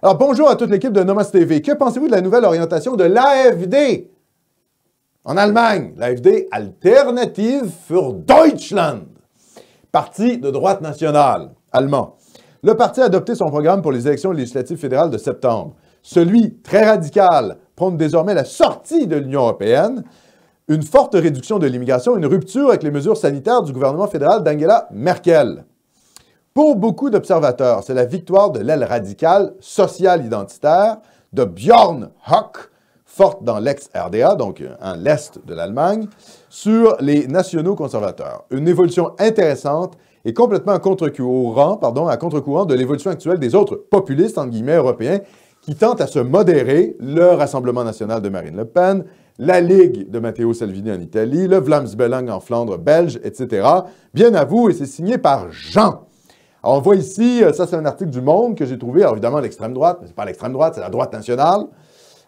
Alors, bonjour à toute l'équipe de Nomos TV. Que pensez-vous de la nouvelle orientation de l'AfD en Allemagne? L'AfD, Alternative für Deutschland, parti de droite nationale allemand. Le parti a adopté son programme pour les élections législatives fédérales de septembre. Celui, très radical, prône désormais la sortie de l'Union européenne, une forte réduction de l'immigration et une rupture avec les mesures sanitaires du gouvernement fédéral d'Angela Merkel. Pour beaucoup d'observateurs, c'est la victoire de l'aile radicale social-identitaire de Björn Höcke, forte dans l'ex-RDA, donc l'Est de l'Allemagne, sur les nationaux conservateurs. Une évolution intéressante et complètement à contre-courant de l'évolution actuelle des autres populistes, entre guillemets, européens, qui tentent à se modérer, le Rassemblement national de Marine Le Pen, la Ligue de Matteo Salvini en Italie, le Vlaams-Belang en Flandre belge, etc. Bien à vous, et c'est signé par Jean. Alors, on voit ici, ça c'est un article du Monde que j'ai trouvé, alors évidemment l'extrême droite, mais c'est pas l'extrême droite, c'est la droite nationale,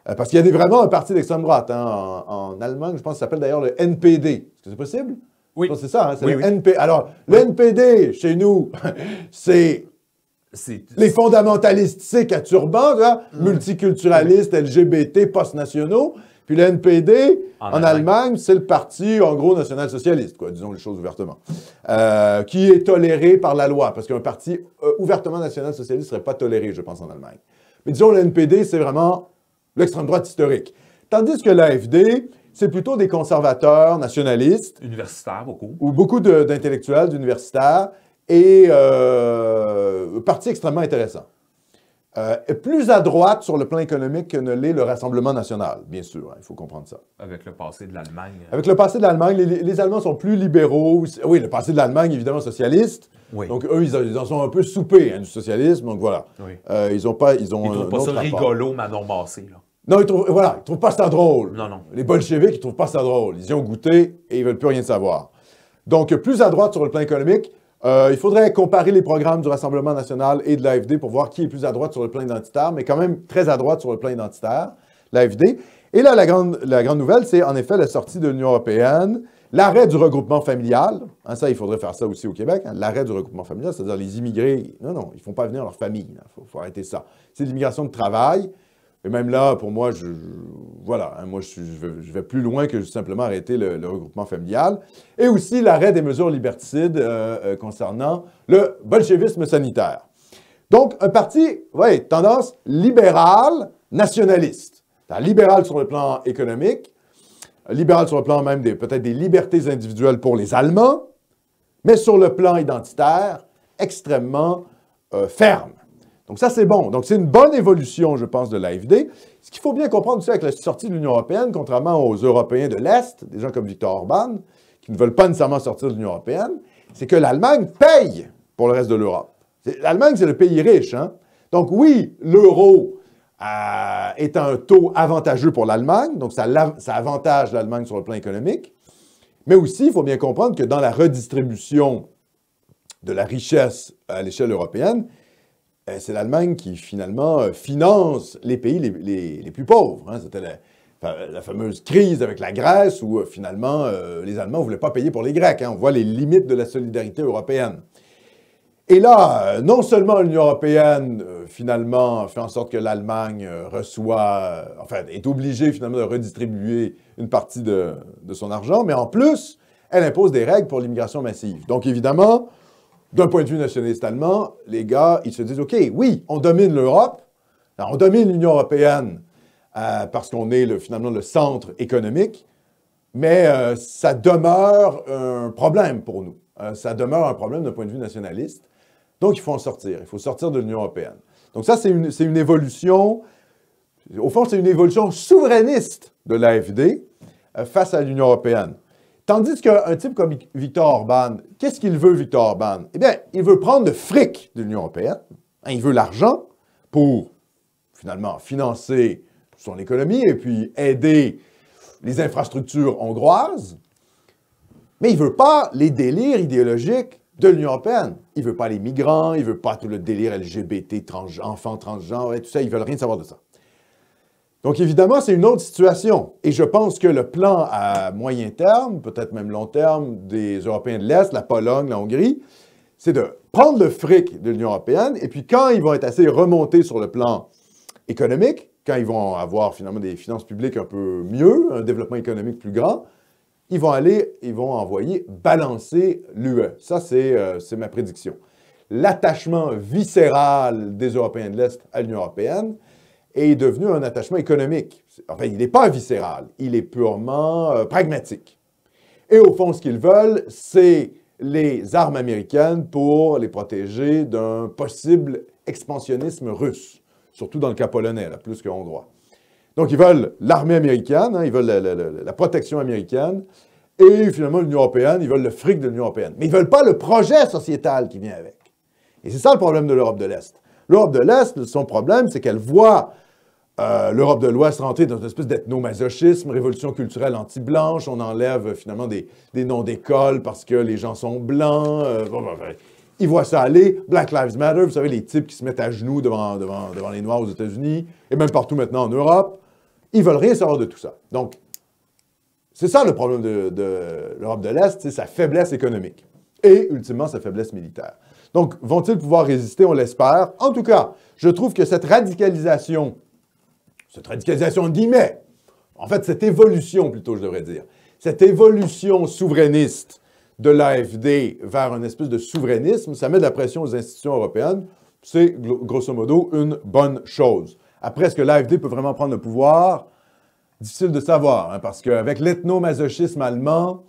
parce qu'il y a vraiment un parti d'extrême droite en Allemagne, je pense que ça s'appelle d'ailleurs le NPD. Est-ce que c'est possible? Oui. C'est ça, hein? C'est le NPD. Alors, le NPD, chez nous, c'est les fondamentalistes sikhs à turban, multiculturalistes, LGBT, post-nationaux. Puis le NPD, en Allemagne, c'est le parti, en gros, national-socialiste, quoi, disons les choses ouvertement, qui est toléré par la loi, parce qu'un parti ouvertement national-socialiste ne serait pas toléré, je pense, en Allemagne. Mais disons, le NPD, c'est vraiment l'extrême droite historique. Tandis que l'AfD, c'est plutôt des conservateurs nationalistes. Universitaires, beaucoup. Ou beaucoup d'intellectuels, d'universitaires, et parti extrêmement intéressant. Plus à droite sur le plan économique que ne l'est le Rassemblement national, bien sûr, il faut comprendre ça. Avec le passé de l'Allemagne. Avec le passé de l'Allemagne, les Allemands sont plus libéraux. Oui, le passé de l'Allemagne, évidemment, socialiste. Oui. Donc, eux, ils en sont un peu soupés du socialisme, donc voilà. Oui. Ils trouvent pas ça rigolo, Manon Massé, là. Non, ils trouvent pas ça drôle. Non, non. Les bolcheviks, ils trouvent pas ça drôle. Ils y ont goûté et ils veulent plus rien savoir. Donc, plus à droite sur le plan économique, il faudrait comparer les programmes du Rassemblement national et de l'AfD pour voir qui est plus à droite sur le plan identitaire, mais quand même très à droite sur le plan identitaire, l'AfD. Et là, la grande nouvelle, c'est en effet la sortie de l'Union européenne, l'arrêt du regroupement familial. Ça, il faudrait faire ça aussi au Québec. L'arrêt du regroupement familial, c'est-à-dire les immigrés. Non, ils ne font pas venir leur famille. Il faut arrêter ça. C'est l'immigration de travail. Et même là, pour moi, je vais plus loin que simplement arrêter le regroupement familial. Et aussi l'arrêt des mesures liberticides concernant le bolchevisme sanitaire. Donc, un parti, tendance libérale, nationaliste. Libéral sur le plan économique, libéral sur le plan même peut-être des libertés individuelles pour les Allemands, mais sur le plan identitaire, extrêmement ferme. Donc ça, c'est bon. Donc c'est une bonne évolution, je pense, de l'AfD. Ce qu'il faut bien comprendre aussi avec la sortie de l'Union européenne, contrairement aux Européens de l'Est, des gens comme Viktor Orban, qui ne veulent pas nécessairement sortir de l'Union européenne, c'est que l'Allemagne paye pour le reste de l'Europe. L'Allemagne, c'est le pays riche. Donc oui, l'euro est un taux avantageux pour l'Allemagne, donc ça avantage l'Allemagne sur le plan économique. Mais aussi, il faut bien comprendre que dans la redistribution de la richesse à l'échelle européenne, c'est l'Allemagne qui, finalement, finance les pays les plus pauvres. C'était la fameuse crise avec la Grèce où, finalement, les Allemands ne voulaient pas payer pour les Grecs. On voit les limites de la solidarité européenne. Et là, non seulement l'Union européenne, finalement, fait en sorte que l'Allemagne est obligée, finalement, de redistribuer une partie de son argent, mais en plus, elle impose des règles pour l'immigration massive. Donc, évidemment, d'un point de vue nationaliste allemand, les gars, ils se disent, OK, oui, on domine l'Europe, on domine l'Union européenne parce qu'on est finalement le centre économique, mais ça demeure un problème pour nous. Ça demeure un problème d'un point de vue nationaliste. Donc, il faut en sortir. Il faut sortir de l'Union européenne. Donc ça, c'est une évolution, au fond, c'est une évolution souverainiste de l'AfD face à l'Union européenne. Tandis qu'un type comme Viktor Orban, qu'est-ce qu'il veut, Viktor Orban? Eh bien, il veut prendre le fric de l'Union européenne. Il veut l'argent pour, finalement, financer son économie et puis aider les infrastructures hongroises. Mais il ne veut pas les délires idéologiques de l'Union européenne. Il ne veut pas les migrants, il ne veut pas tout le délire LGBT, enfants transgenres, et tout ça. Ils ne veulent rien savoir de ça. Donc, évidemment, c'est une autre situation. Et je pense que le plan à moyen terme, peut-être même long terme, des Européens de l'Est, la Pologne, la Hongrie, c'est de prendre le fric de l'Union européenne, et puis quand ils vont être assez remontés sur le plan économique, quand ils vont avoir finalement des finances publiques un peu mieux, un développement économique plus grand, ils vont envoyer balancer l'UE. Ça, c'est ma prédiction. L'attachement viscéral des Européens de l'Est à l'Union européenne est devenu un attachement économique. Enfin, il n'est pas viscéral, il est purement pragmatique. Et au fond, ce qu'ils veulent, c'est les armes américaines pour les protéger d'un possible expansionnisme russe, surtout dans le cas polonais, là, plus que hongrois. Donc, ils veulent l'armée américaine, hein, ils veulent la protection américaine, et finalement, l'Union européenne, ils veulent le fric de l'Union européenne. Mais ils ne veulent pas le projet sociétal qui vient avec. Et c'est ça le problème de l'Europe de l'Est. L'Europe de l'Est, son problème, c'est qu'elle voit l'Europe de l'Ouest rentrer dans une espèce d'ethnomasochisme, révolution culturelle anti-blanche, on enlève finalement des noms d'écoles parce que les gens sont blancs. Ils voient ça aller. Black Lives Matter, vous savez, les types qui se mettent à genoux devant les Noirs aux États-Unis, et même partout maintenant en Europe. Ils veulent rien savoir de tout ça. Donc, c'est ça le problème de l'Europe de l'Est, c'est sa faiblesse économique. Et, ultimement, sa faiblesse militaire. Donc, vont-ils pouvoir résister? On l'espère. En tout cas, je trouve que cette radicalisation en guillemets, en fait, cette évolution, plutôt, je devrais dire, cette évolution souverainiste de l'AfD vers une espèce de souverainisme, ça met de la pression aux institutions européennes. C'est, grosso modo, une bonne chose. Après, est-ce que l'AfD peut vraiment prendre le pouvoir? Difficile de savoir, hein, parce qu'avec l'ethnomasochisme allemand,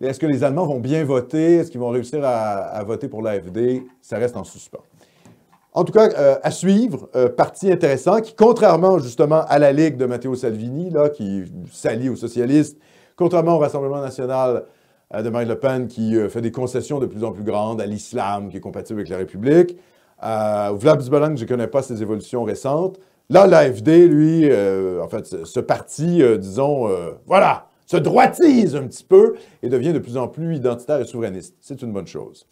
est-ce que les Allemands vont bien voter? Est-ce qu'ils vont réussir à voter pour l'AfD? Ça reste en suspens. En tout cas, à suivre, parti intéressant qui, contrairement justement à la Ligue de Matteo Salvini, là, qui s'allie aux socialistes, contrairement au Rassemblement national de Marine Le Pen, qui fait des concessions de plus en plus grandes à l'islam, qui est compatible avec la République, Vlad Zbelan, je ne connais pas ses évolutions récentes. Là, l'AfD, lui, en fait, ce parti, disons, voilà, se droitise un petit peu et devient de plus en plus identitaire et souverainiste. C'est une bonne chose.